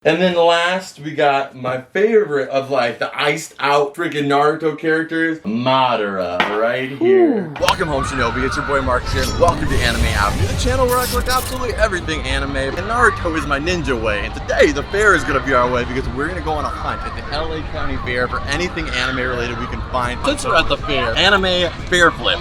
And then last, we got my favorite of like the iced out freaking Naruto characters, Madara, right here. Ooh. Welcome home, Shinobi. It's your boy Marcus here. Welcome to Anime Avenue, the channel where I collect absolutely everything anime. And Naruto is my ninja way. And today, the fair is gonna be our way because we're gonna go on a hunt at the LA County Fair for anything anime related we can find. Since we're at the fair, anime fair flip.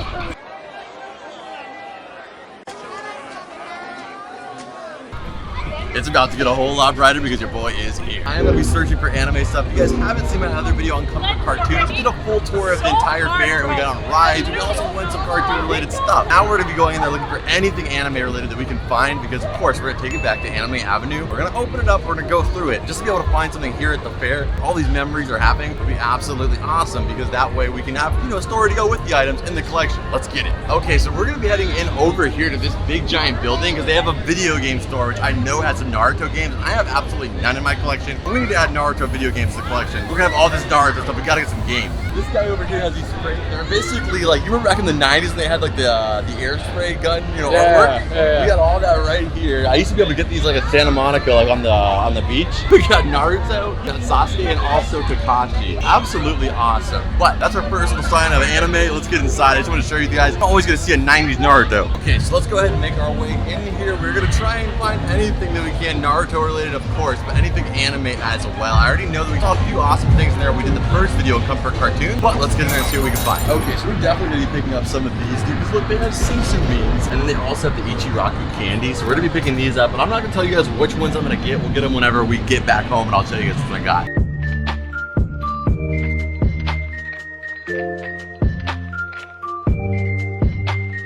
It's about to get a whole lot brighter because your boy is here. I am going to be searching for anime stuff. If you guys haven't seen my other video on comfort cartoons, we did a full tour of the entire fair and we got on rides. We also went some cartoon related stuff. Now we're going to be going in there looking for anything anime related that we can find because of course we're going to take it back to Anime Avenue. We're going to open it up, we're going to go through it just to be able to find something here at the fair. All these memories are happening. It'll be absolutely awesome because that way we can have, a story to go with the items in the collection. Let's get it. Okay, so we're going to be heading in over here to this big giant building because they have a video game store which I know has some Naruto games. I have absolutely none in my collection. We need to add Naruto video games to the collection. We're gonna have all this Naruto stuff. We gotta get some games. This guy over here has these sprays. They're basically like, you remember back in the 90s when they had like the air spray gun, artwork? Yeah. We got all that right here. I used to be able to get these like at Santa Monica, like on the beach. We got Naruto, we got Sasuke, and also Takashi. Absolutely awesome. But that's our first little sign of anime. Let's get inside. I just want to show you guys. I'm always gonna see a 90s Naruto. Okay, so let's go ahead and make our way in here. We're gonna try and find anything that we can Naruto related, of course, but anything anime as well. I already know that we saw a few awesome things in there. We did the first video on Comfort Cartoon, but let's get in there and see what we can find. Okay, so we're definitely going to be picking up some of these, dude, because look, they have Sensu beans, and then they also have the Ichiraku candy, so we're going to be picking these up, but I'm not going to tell you guys which ones I'm going to get. We'll get them whenever we get back home, and I'll tell you guys what I got.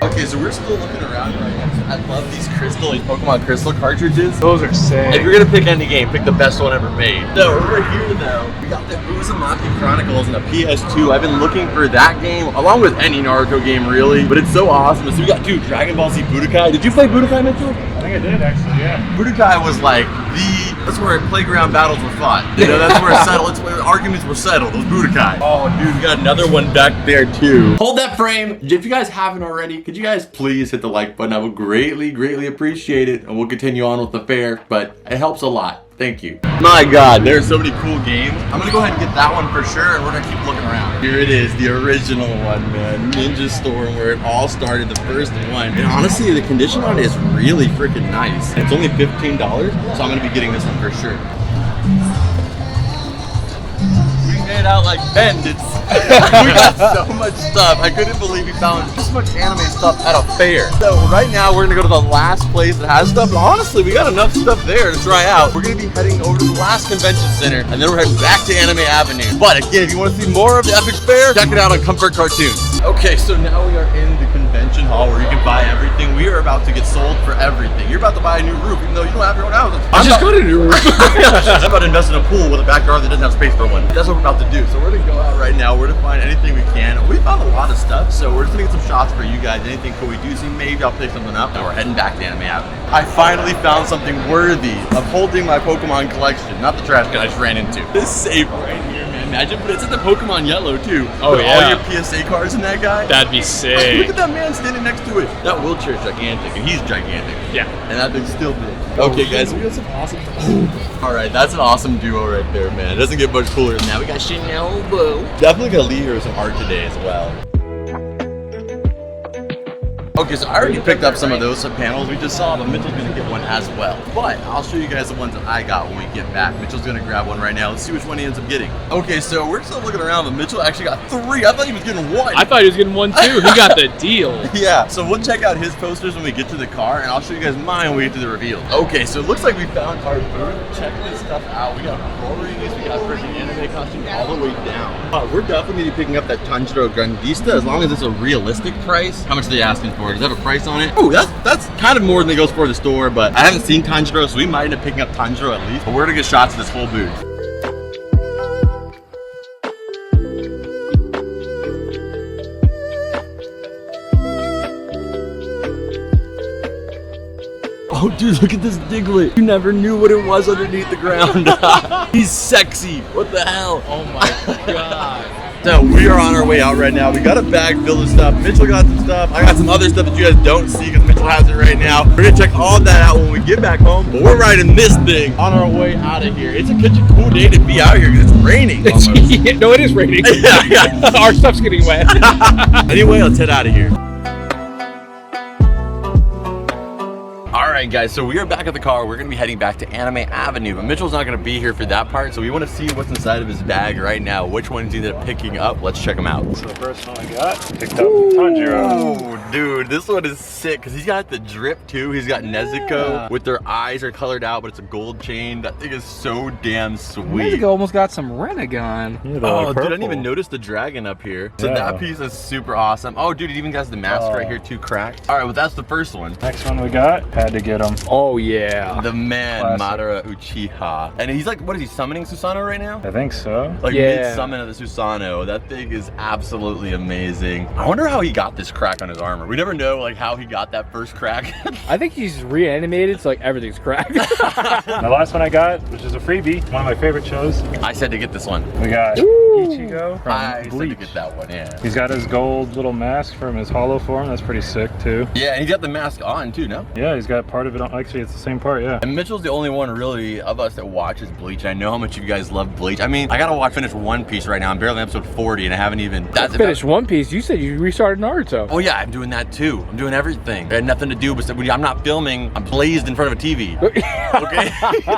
Okay, so we're still looking around right now. I love these Pokemon Crystal cartridges. Those are sick. If you're gonna pick any game, pick the best one ever made. So over here though, we got the Uzumaki Chronicles and the PS2. I've been looking for that game, along with any Naruto game really, but it's so awesome. So we got Dragon Ball Z Budokai. Did you play Budokai, Mitchell? I think I did actually, yeah. Budokai was like that's where playground battles were fought. That's where that's where arguments were settled. Those Budokai. Oh dude, we got another one back there too. Hold that frame. If you guys haven't already, could you guys please hit the like button? I would greatly appreciate it, and we'll continue on with the fair, but it helps a lot. Thank you. My God, there's so many cool games. I'm gonna go ahead and get that one for sure, and we're gonna keep looking around. Here it is, the original one, man. Ninja Storm, where it all started, the first one. And honestly, the condition on it is really freaking nice. It's only $15, so I'm gonna be getting this one for sure. It out like bandits. We got so much stuff. I couldn't believe we found this much anime stuff at a fair. So right now we're gonna go to the last place that has stuff. And honestly, we got enough stuff there to try out. We're gonna be heading over to the last convention center, and then we're heading back to Anime Avenue. But again, if you want to see more of the epic fair, check it out on Comfort Cartoons. Okay, so now we are in the convention hall where you can buy everything. We are about to get sold for everything. You're about to buy a new roof, even though you don't have your own house. I just got a new roof. I'm about to invest in a pool with a backyard that doesn't have space for one. That's what we're about to do. So we're gonna go out right now. We're gonna find anything we can. We found a lot of stuff, so we're just gonna get some shots for you guys. Anything cool we do see, maybe I'll pick something up. And we're heading back to Anime Avenue. I finally found something worthy of holding my Pokemon collection. Not the trash can I just ran into. This safe right here, man. Imagine, but it's in the Pokemon Yellow too. Oh Put yeah. all your PSA cards in that guy. That'd be sick. Look at that man standing next to it. That wheelchair's gigantic, and he's gigantic. Yeah. And that thing's still big. Okay, guys, we got some awesome. All right, that's an awesome duo right there, man. It doesn't get much cooler than that. We got Chanel. Definitely gonna leave here with some art today as well. Okay, so I already picked up some of those panels we just saw, but Mitchell's gonna get one as well. But I'll show you guys the ones that I got when we get back. Mitchell's gonna grab one right now. Let's see which one he ends up getting. Okay, so we're still looking around, but Mitchell actually got 3. I thought he was getting 1. I thought he was getting 1 too. He got the deal. Yeah, so we'll check out his posters when we get to the car, and I'll show you guys mine when we get to the reveal. Okay, so it looks like we found our booth. Check this stuff out. We got Rories, we got freaking anime costumes all the way down. We're definitely gonna be picking up that Tanjiro Grandista as long as it's a realistic price. How much are they asking for? Does that have a price on it? Oh, that's kind of more than it goes for the store, but I haven't seen Tanjiro, so we might end up picking up Tanjiro at least. But we're gonna get shots of this whole booth. Oh, dude, look at this Diglett. You never knew what it was underneath the ground. He's sexy. What the hell? Oh my God. So we are on our way out right now. We got a bag filled with stuff. Mitchell got some stuff. I got some other stuff that you guys don't see because Mitchell has it right now. We're gonna check all that out when we get back home. But we're riding this thing on our way out of here. It's such a cool day to be out here because it's raining almost. No, it is raining. Yeah. Our stuff's getting wet. Anyway, let's head out of here. Alright guys, so we are back at the car. We're going to be heading back to Anime Avenue, but Mitchell's not going to be here for that part, so we want to see what's inside of his bag right now. Which one he ended up picking up. Let's check them out. So the first one I got, picked up Tanjiro. Oh, dude, this one is sick because he's got the drip too. He's got Nezuko with their eyes are colored out, but it's a gold chain. That thing is so damn sweet. Nezuko almost got some Renegon. Yeah, Oh, dude, I didn't even notice the dragon up here. So Yeah. that piece is super awesome. Oh, dude, it even has the mask right here too cracked. All right, well, that's the first one. Next one we got, had to get him. Oh yeah. The man, Classic. Madara Uchiha. And he's like, what is he, summoning Susanoo right now? I think so. Like Yeah. mid-summon of the Susanoo. That thing is absolutely amazing. I wonder how he got this crack on his armor. We never know like how he got that first crack. I think he's reanimated, so like everything's cracked. The last one I got, which is a freebie, one of my favorite shows, I said to get this one. we got Ooh. Ichigo from I said to Bleach. get that one, yeah. He's got his gold little mask from his hollow form. That's pretty sick too. Yeah, and he's got the mask on too, no? Yeah, he's got part of it on. Actually, it's the same part. Yeah. And Mitchell's the only one really of us that watches Bleach. I know how much you guys love Bleach. I mean, I gotta finish One Piece right now. I'm barely on episode 40 and I haven't even... Finished One Piece. You said you restarted Naruto. Oh yeah, I'm doing that too. I'm doing everything. I had nothing to do, but I'm not filming. I'm blazed in front of a TV. Okay?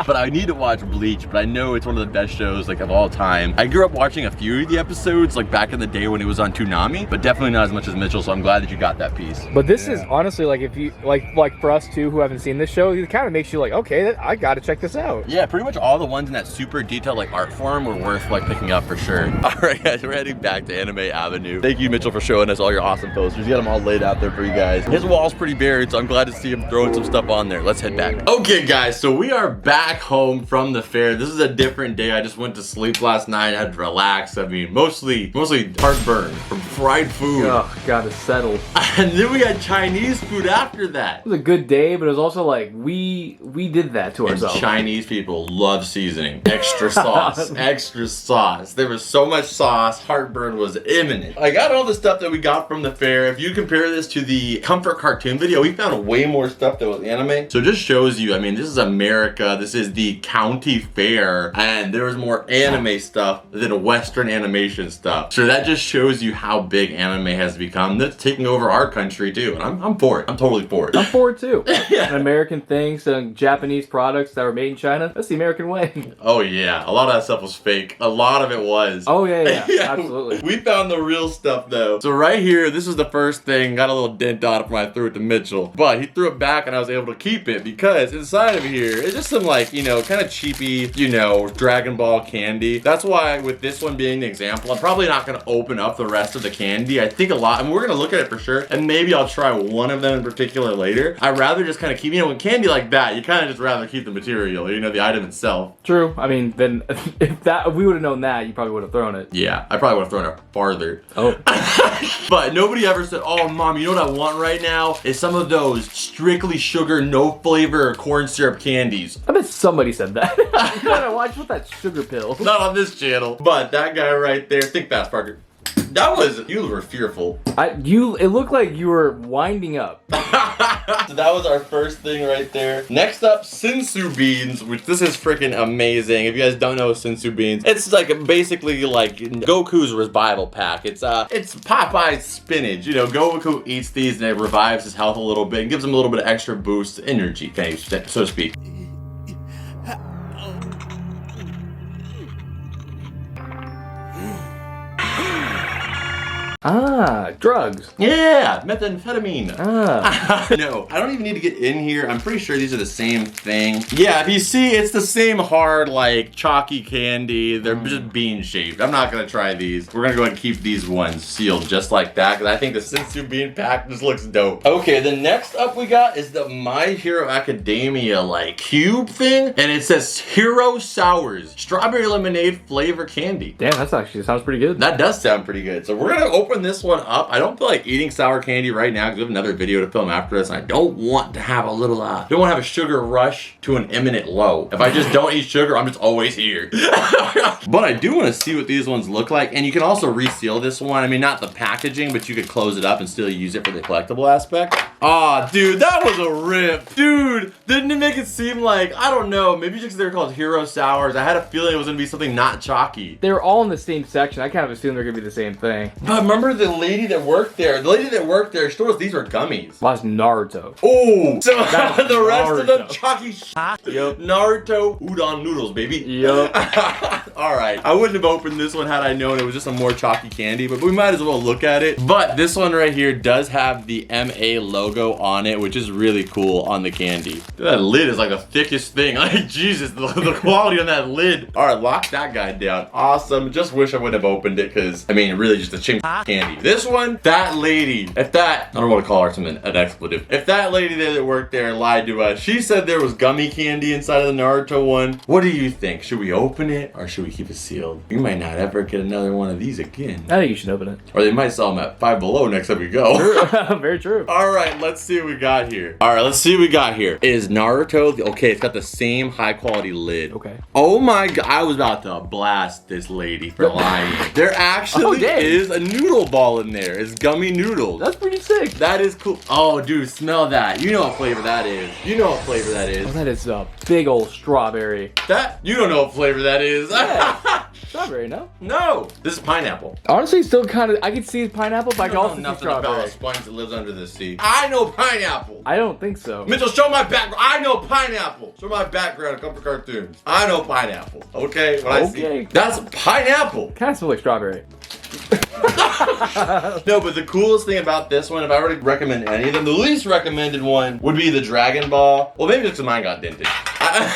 But I need to watch Bleach, but I know it's one of the best shows like of all time. I grew up watching a few of the episodes like back in the day when it was on Toonami, but definitely not as much as Mitchell, so I'm glad that you got that piece. But this is honestly like if you like for us too who haven't seen this show, it kind of makes you like, okay, I gotta check this out. Yeah, pretty much all the ones in that super detailed like art form were worth like picking up for sure. All right guys, we're heading back to Anime Avenue. Thank you Mitchell for showing us all your awesome posters. You got them all laid out there for you guys. His wall's pretty buried, so I'm glad to see him throwing some stuff on there. Let's head back. Okay guys, so we are back home from the fair. This is a different day. I just went to sleep last night. I had to relax. I mean, mostly heartburn from fried food. Oh, gotta settle. And then we had Chinese food after that. It was a good day, but it was also like we did that to And ourselves. Chinese people love seasoning. Extra sauce, extra sauce. There was so much sauce, heartburn was imminent. I got all the stuff that we got from the fair. If you compare this to the Comfort cartoon video, we found way more stuff that was anime. So it just shows you, I mean, this is America. This is the county fair, and there was more anime stuff than Western animation stuff. So that just shows you how big anime has become. That's taking over our country too, and I'm for it. I'm totally for it. I'm for it too. Yeah. An American thing, selling Japanese products that were made in China. That's the American way. Oh yeah, a lot of that stuff was fake. A lot of it was. Oh yeah, absolutely. We found the real stuff though. So right here, this is the first thing. Got a little dent on it when I threw it to Mitchell, but he threw it back and I was able to keep it because inside of here is just some like, you know, kind of cheapy, you know, Dragon Ball candy. That's why with this one being the example, I'm probably not gonna open up the rest of the candy. I think a lot, and we're gonna look at it for sure, and maybe I'll try one of them in particular later. I'd rather just kind of keep, you know, with candy like that, you kind of just rather keep the material, you know, the item itself. True. I mean, then if we would have known that, you probably would have thrown it. Yeah, I probably would have thrown it farther. Oh. But nobody ever said, oh mom, you know what I want right now is some of those strictly sugar, no flavor corn syrup candies. I bet somebody said that. You gotta watch with that sugar pill. Not on this channel, but that guy right there, think fast, Parker. That was, you were fearful. It looked like you were winding up. So that was our first thing right there. Next up, Sensu beans, which this is freaking amazing. If you guys don't know Sensu beans, it's like basically like Goku's revival pack. It's Popeye's spinach. You know, Goku eats these and it revives his health a little bit and gives him a little bit of extra boost, energy, okay, so to speak. Ah, drugs. Yeah, methamphetamine. Ah. No, I don't even need to get in here. I'm pretty sure these are the same thing. Yeah, if you see, it's the same hard, like, chalky candy. They're just bean shaped. I'm not gonna try these. We're gonna go ahead and keep these ones sealed just like that, because I think the Sensu bean pack just looks dope. Okay, the next up we got is the My Hero Academia, like, cube thing, and it says Hero Sours, strawberry lemonade flavor candy. Damn, that's actually sounds pretty good. That does sound pretty good. So we're gonna open open this one up. I don't feel like eating sour candy right now because we have another video to film after this, and I don't want to have a little, don't want to have a sugar rush to an imminent low. If I just don't eat sugar, I'm just always here. But I do want to see what these ones look like, and you can also reseal this one. I mean, not the packaging, but you could close it up and still use it for the collectible aspect. Aw, dude, that was a rip. Dude, didn't it make it seem like, I don't know, maybe just because they're called Hero Sours, I had a feeling it was going to be something not chalky. They were all in the same section. I kind of assumed they're going to be the same thing. But remember the lady that worked there? The lady that worked there, she told us these were gummies. Well, that's Naruto. Oh, so the rest of them Naruto. chalky shit. Yep. Naruto udon noodles, baby. Yep. All right, I wouldn't have opened this one had I known it was just a more chalky candy, but we might as well look at it. But this one right here does have the MA logo on it, which is really cool on the candy. That lid is like the thickest thing. Like, Jesus, the quality on that lid. All right, lock that guy down. Awesome. Just wish I would have opened it because, I mean, really just a chink candy. This one, that lady, if that, I don't want to call her something, an expletive. If that lady there that worked there lied to us, she said there was gummy candy inside of the Naruto one. What do you think? Should we open it or should we keep it sealed? We might not ever get another one of these again. I think you should open it. Or they might sell them at Five Below next time we go. Very true. All right, let's see what we got here. All right, let's see what we got here. Is Naruto, okay, it's got the same high quality lid. Okay. Oh my God, I was about to blast this lady for lying. There actually is a noodle ball in there. It's gummy noodles. That's pretty sick. That is cool. Oh, dude, smell that. You know what flavor that is. You know what flavor that is. Oh, that is a big old strawberry. That, you don't know what flavor that is. Yeah. Strawberry, no? No, this is pineapple. Honestly, still kind of, I can see pineapple, but I can I also don't see know nothing about strawberry. a sponge that lives under the sea. I know pineapple. I don't think so. Mitchell, show my background. I know pineapple. Show my background. Come for cartoons. I know pineapple. Okay, what I see. That's pineapple. Kind of smells like strawberry. No, but the coolest thing about this one, if I were to recommend any of them, the least recommended one would be the Dragon Ball. Well, maybe just because mine got dented.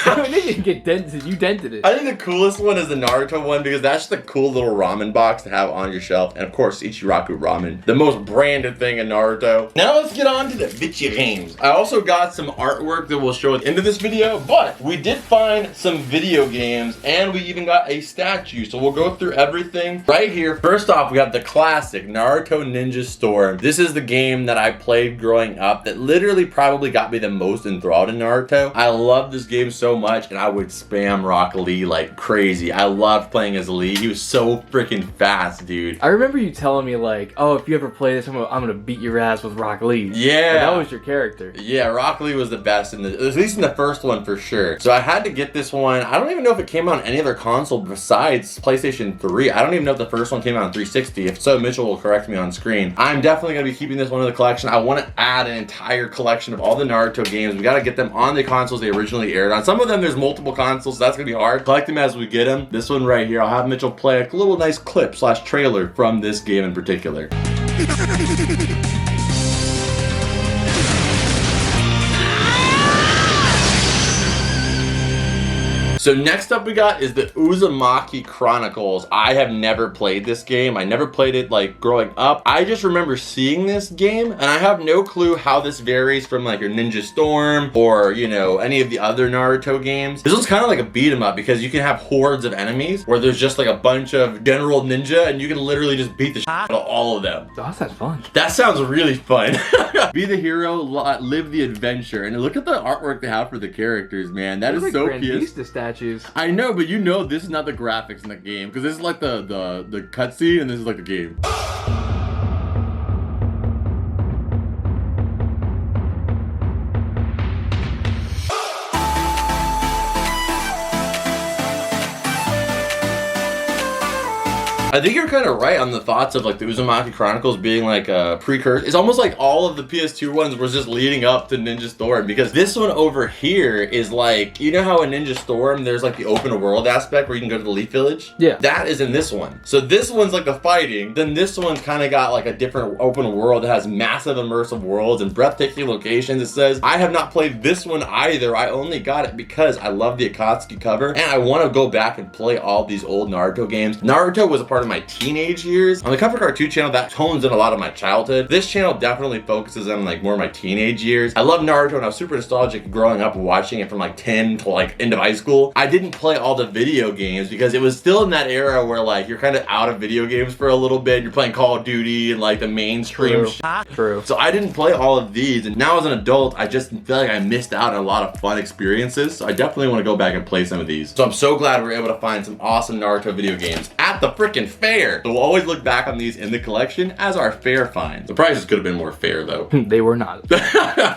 Maybe you didn't get dented. You dented it. I think the coolest one is the Naruto one because that's just a cool little ramen box to have on your shelf. And of course, Ichiraku ramen, the most branded thing in Naruto. Now let's get on to the Vichi games. I also got some artwork that we'll show at the end of this video, but we did find some video games and we even got a statue. So we'll go through everything right here. First off, we have the classic Naruto Ninja Storm. This is the game that I played growing up that literally probably got me the most enthralled in Naruto. I love this game so much and I would spam Rock Lee like crazy. I loved playing as Lee. He was so freaking fast, dude. I remember you telling me like, oh, if you ever play this, I'm gonna beat your ass with Rock Lee. Yeah. Like, that was your character. Yeah, Rock Lee was the best at least in the first one for sure. So I had to get this one. I don't even know if it came out on any other console besides PlayStation 3. I don't even know if the first one came out on 360. If so, Mitchell will correct me on screen. I'm definitely gonna be keeping this one in the collection. I want to add an entire collection of all the Naruto games. We gotta get them on the consoles they originally aired on. Some of them there's multiple consoles, so that's gonna be hard. Collect them as we get them. This one right here, I'll have Mitchell play a little nice clip / trailer from this game in particular. So next up we got is the Uzumaki Chronicles. I have never played this game. I never played it like growing up. I just remember seeing this game and I have no clue how this varies from like your Ninja Storm or, you know, any of the other Naruto games. This one's kind of like a beat 'em up because you can have hordes of enemies where there's just like a bunch of general ninja and you can literally just beat the shit out of all of them. Oh, that sounds fun. That sounds really fun. Be the hero, live the adventure. And look at the artwork they have for the characters, man. That is like so cute. Statues. I know, but you know this is not the graphics in the game because this is like the cutscene and this is like the game. I think you're kind of right on the thoughts of like the Uzumaki Chronicles being like a precursor. It's almost like all of the PS2 ones was just leading up to Ninja Storm because this one over here is like, you know how in Ninja Storm there's like the open world aspect where you can go to the Leaf Village? Yeah. That is in this one. So this one's like the fighting, then this one's kind of got like a different open world that has massive immersive worlds and breathtaking locations. It says, I have not played this one either. I only got it because I love the Akatsuki cover and I want to go back and play all these old Naruto games. Naruto was a part part of my teenage years. On the Comfort Cartoon channel, that tones in a lot of my childhood. This channel definitely focuses on like more of my teenage years. I love Naruto and I was super nostalgic growing up and watching it from like 10 to like into high school. I didn't play all the video games because it was still in that era where like you're kind of out of video games for a little bit. You're playing Call of Duty and like the mainstream True. So I didn't play all of these, and now as an adult, I just feel like I missed out on a lot of fun experiences. So I definitely want to go back and play some of these. So I'm so glad we're able to find some awesome Naruto video games at the freaking fair. So we'll always look back on these in the collection as our fair finds. The prices could have been more fair though. They were not.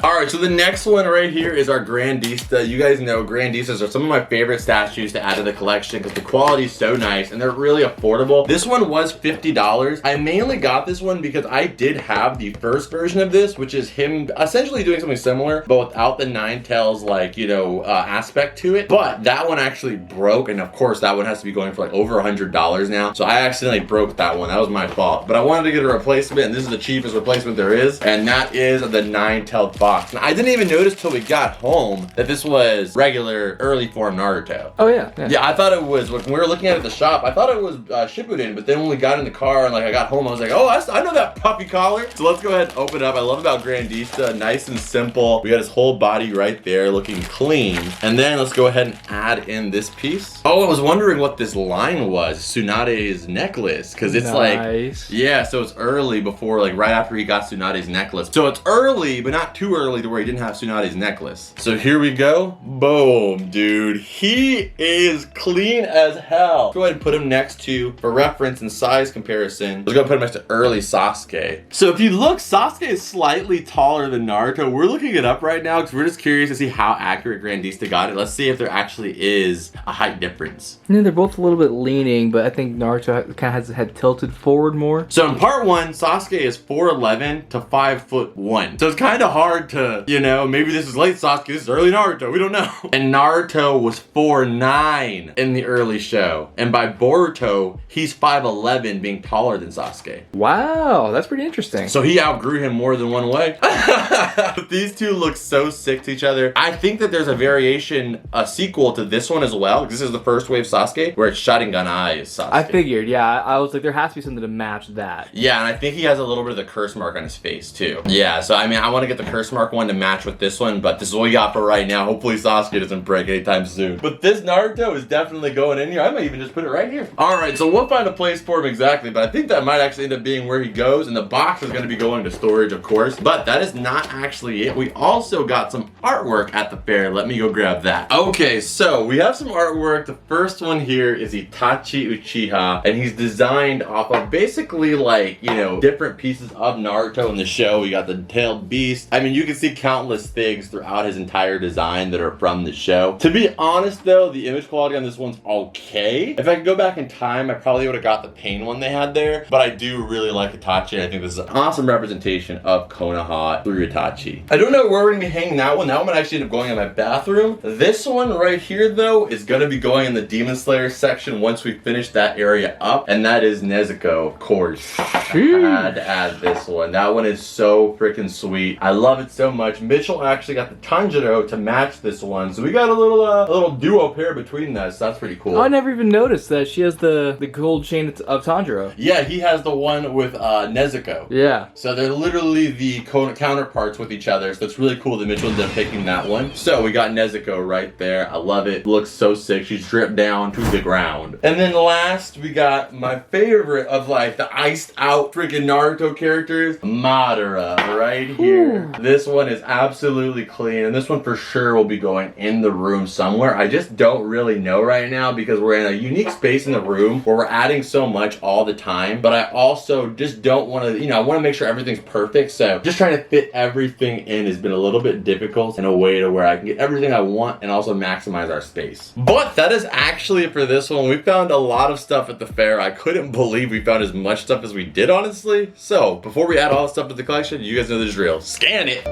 All right, so the next one right here is our Grandista. You guys know Grandistas are some of my favorite statues to add to the collection because the quality is so nice and they're really affordable. This one was $50. I mainly got this one because I did have the first version of this, which is him essentially doing something similar, but without the Nine Tails, like, you know, aspect to it. But that one actually broke, and of course that one has to be going for like over $100 now. So I accidentally broke that one. That was my fault. But I wanted to get a replacement, and this is the cheapest replacement there is, and that is the Nine-Tailed Fox. Now I didn't even notice till we got home that this was regular early form Naruto. Oh yeah. Yeah, I thought it was, when we were looking at it at the shop, I thought it was shippuden, but then when we got in the car and like I got home, I was like, oh, I know that puppy collar. So let's go ahead and open it up. I love about Grandista, nice and simple. We got his whole body right there looking clean. And then let's go ahead and add in this piece. Oh, I was wondering what this line was, Tsunade's necklace, because it's nice. like, yeah, so it's early before, like right after he got Tsunade's necklace. So it's early, but not too early to where he didn't have Tsunade's necklace. So here we go. Boom, dude. He is clean as hell. Go ahead and put him next to, for reference and size comparison, let's go put him next to early Sasuke. So if you look, Sasuke is slightly taller than Naruto. We're looking it up right now because we're just curious to see how accurate Grandista got it. Let's see if there actually is a height difference. Yeah, they're both a little bit leaning, but I think Naruto kind of has his head tilted forward more. So in part one, Sasuke is 4'11" to 5'1". So it's kind of hard to, you know, maybe this is late Sasuke, this is early Naruto, we don't know. And Naruto was 4'9" in the early show. And by Boruto, he's 5'11", being taller than Sasuke. Wow, that's pretty interesting. So he outgrew him more than one way. But these two look so sick to each other. I think that there's a variation, a sequel to this one as well. This is the first wave Sasuke, where it's Sharingan Eyes Sasuke. I figured, yeah. I was like, there has to be something to match that. Yeah, and I think he has a little bit of the curse mark on his face too. Yeah, so I mean, I want to get the curse mark one to match with this one, but this is what we got for right now. Hopefully Sasuke doesn't break anytime soon. But this Naruto is definitely going in here. I might even just put it right here. All right, so we'll find a place for him exactly, but I think that might actually end up being where he goes, and the box is going to be going to storage, of course. But that is not actually it. We also got some artwork at the fair. Let me go grab that. Okay, so we have some artwork. The first one here is Itachi Uchiha, and he's designed off of basically like, you know, different pieces of Naruto in the show. We got the tailed beast. I mean, you can see countless things throughout his entire design that are from the show. To be honest though, the image quality on this one's okay. If I could go back in time, I probably would have got the pain one they had there, but I do really like Itachi. I think this is an awesome representation of Konoha through Itachi. I don't know where we're gonna be hanging that one. That one might actually end up going in my bathroom. This one right here though is gonna be going in the Demon Slayer section once we finish that area up, and that is Nezuko, of course. I had to add this one. That one is so freaking sweet. I love it so much. Mitchell actually got the Tanjiro to match this one, so we got a little duo pair between us. So that's pretty cool. Oh, I never even noticed that she has the gold chain of Tanjiro. Yeah, he has the one with Nezuko. Yeah. So they're literally the counterparts with each other. So it's really cool that Mitchell ended up picking that one. So we got Nezuko right there. I love it. Looks so sick. She's dripped down to the ground. And then last, we got my favorite of like the iced out freaking Naruto characters, Madara, right here. Ooh. This one is absolutely clean, and this one for sure will be going in the room somewhere. I just don't really know right now because we're in a unique space in the room where we're adding so much all the time, but I also just don't want to, you know, I want to make sure everything's perfect. So just trying to fit everything in has been a little bit difficult in a way to where I can get everything I want and also maximize our space. But that is actually it for this one. We found a lot of stuff at the fair. I couldn't believe we found as much stuff as we did, honestly. So before we add all the stuff to the collection, you guys know the drill. Scan it.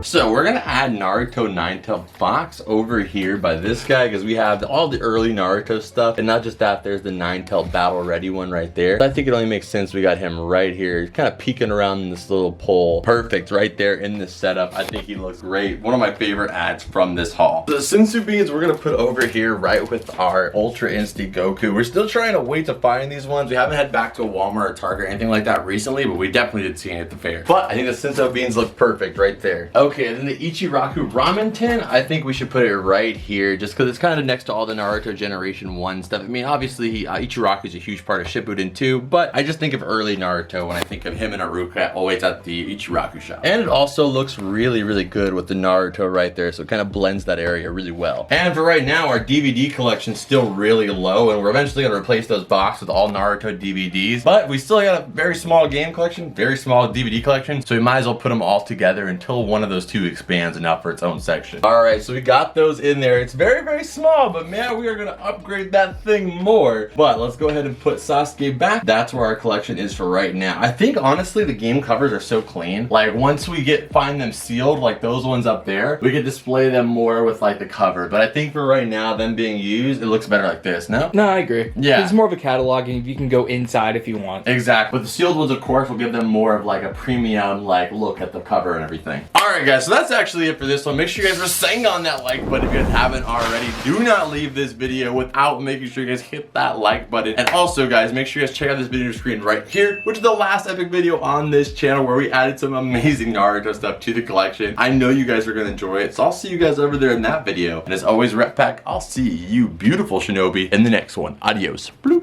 So we're gonna add Naruto Nine-Tailed Fox over here by this guy because we have all the early Naruto stuff, and not just that, there's the Nine-Tailed Battle Ready one right there. But I think it only makes sense we got him right here. He's kind of peeking around in this little pole. Perfect, right there in this setup. I think he looks great. One of my favorite ads from this haul. The Senzu beans we're gonna put over here right with our Ultra Instinct Goku. We're still trying to wait to find these ones. We haven't head back to a Walmart or Target or anything like that recently, but we definitely did see it at the fair. But I think the Senzu beans look perfect right there. Okay, and then the Ichiraku ramen tin, I think we should put it right here just because it's kind of next to all the Naruto Generation 1 stuff. I mean, obviously, Ichiraku is a huge part of Shippuden too, but I just think of early Naruto when I think of him and Haruka always at the Ichiraku shop. And it also looks really, really good with the Naruto right there, so it kind of blends that area really well. And for right now, our DVD collection's still really low, and we're eventually gonna replace those boxes with all Naruto DVDs, but we still got a very small game collection, very small DVD collection, so we might as well put them all together until one of those two expands enough for its own section. All right, so we got those in there. It's very, very small, but man, we are gonna upgrade that thing more. But let's go ahead and put Sasuke back. That's where our collection is for right now. I think honestly, the game covers are so clean. Like once we find them sealed, like those ones up there, we could display them more with like the cover. But I think for right now, them being used, it looks better like this, no? No, I agree. Yeah. It's more of a catalog and you can go inside if you want. Exactly. But the sealed ones, of course, will give them more of like a premium like look at the cover and everything. All right, guys, so that's actually it for this one. Make sure you guys are saying on that like button if you guys haven't already. Do not leave this video without making sure you guys hit that like button. And also, guys, make sure you guys check out this video screen right here, which is the last epic video on this channel where we added some amazing Naruto stuff to the collection. I know you guys are going to enjoy it, so I'll see you guys over there in that video. And as always, Rep Pack, I'll see you beautiful shinobi in the next one. Adios. Bloop.